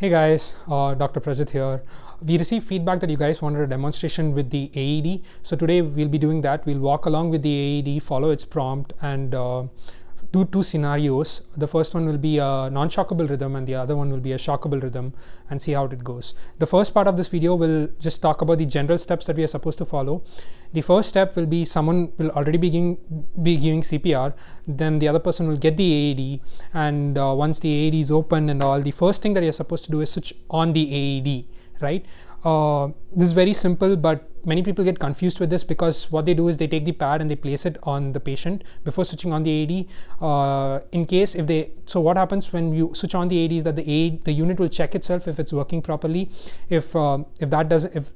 Hey guys, Dr. Prajit here. We received feedback that you guys wanted a demonstration with the AED. So today we'll be doing that. We'll walk along with the AED, follow its prompt, and do two scenarios. The first one will be a non-shockable rhythm and the other one will be a shockable rhythm, and see how it goes. The first part of this video will just talk about the general steps that we are supposed to follow. The first step will be someone will already be giving CPR, then the other person will get the AED, and once the AED is open and all, the first thing that you're supposed to do is switch on the AED, right? This is very simple, but many people get confused with this because what they do is they take the pad and they place it on the patient before switching on the AED. In case if they, so what happens when you switch on the AED is that the unit will check itself if it's working properly. If the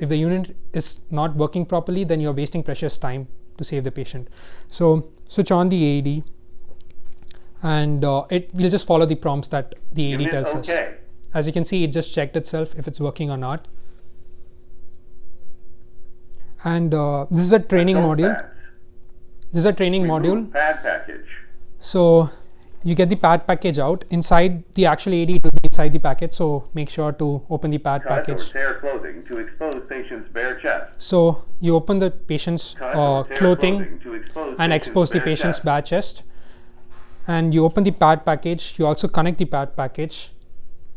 unit is not working properly, then you're wasting precious time to save the patient. So switch on the AED, and it will just follow the prompts that the AED tells us. As you can see, it just checked itself if it's working or not. And this is a training module. This is a training module. Pad package. So you get the pad package out. Inside the actual AED, it will be inside the package. So make sure to open the pad package. Tear clothing to expose patient's bare chest. So you open the patient's clothing and expose the patient's bare chest. And you open the pad package. You also connect the pad package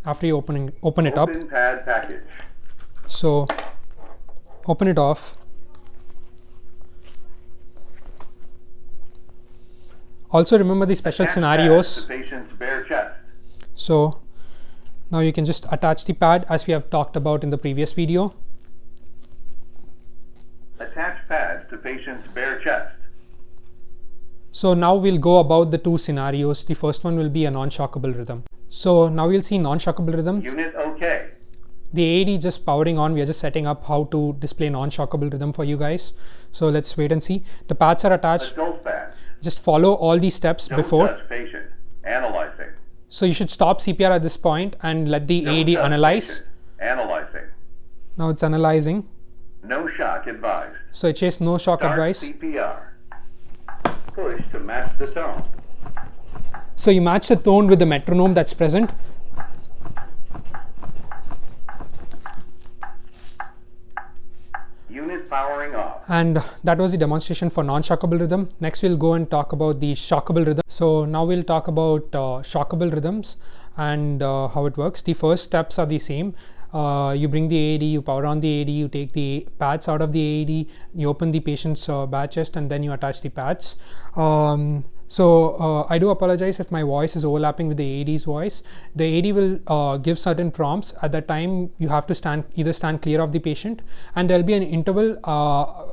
after you open it up. Open pad package. So open it off. Also remember the special scenarios. The patient's bare chest. So now you can just attach the pad as we have talked about in the previous video. Attach pads to patient's bare chest. So now we'll go about the two scenarios. The first one will be a non-shockable rhythm. So now we'll see non-shockable rhythm. Unit OK. The AED just powering on. We are just setting up how to display non-shockable rhythm for you guys. So let's wait and see. The pads are attached. Adult pads. Just follow all these steps before. Don't touch patient. Analyzing. So you should stop CPR at this point and let the AED analyze. Patient. Analyzing. Now it's analyzing. No shock advised. So it says no shock Start advice. CPR. Push to match the tone. So you match the tone with the metronome that's present. Unit powering off. And that was the demonstration for non-shockable rhythm. Next we'll go and talk about the shockable rhythm. So now we'll talk about shockable rhythms and how it works. The first steps are the same. You bring the AED, you power on the AED, you take the pads out of the AED, you open the patient's bare chest, and then you attach the pads. So I do apologize if my voice is overlapping with the AED's voice. The AED will give certain prompts. At that time, you have to either stand clear of the patient, and there will be an interval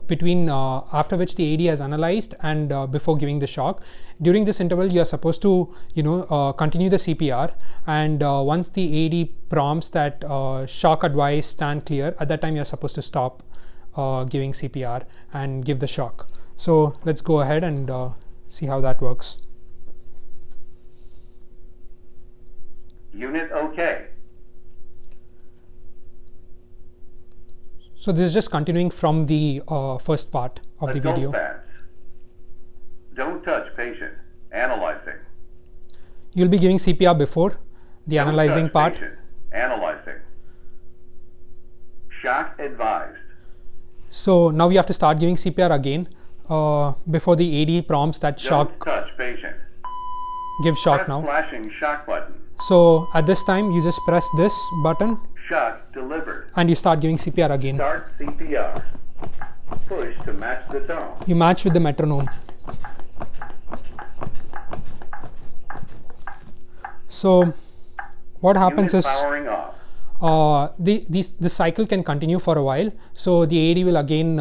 between after which the AED has analyzed and before giving the shock. During this interval, you are supposed to continue the CPR, and once the AED prompts that shock advice, stand clear, at that time you are supposed to stop giving CPR and give the shock. So let's go ahead and see how that works. Unit OK. So this is just continuing from the first part of the video. Pads. Don't touch patient. Analyzing. You'll be giving CPR before the analyzing part. Patient. Analyzing. Shock advised. So now you have to start giving CPR again before the AED prompts that shock. Don't touch patient. Give shock Press now. Flashing shock button. So at this time you just press this button. Shock delivered. And you start giving CPR again. Start CPR. Push to match the tone. You match with the metronome. So what happens is powering off. this cycle can continue for a while. So the AED will again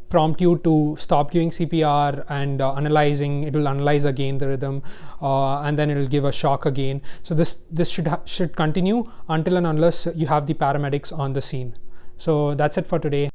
prompt you to stop giving CPR and analyzing. It will analyze again the rhythm, and then it will give a shock again. So this should continue until and unless you have the paramedics on the scene. So that's it for today.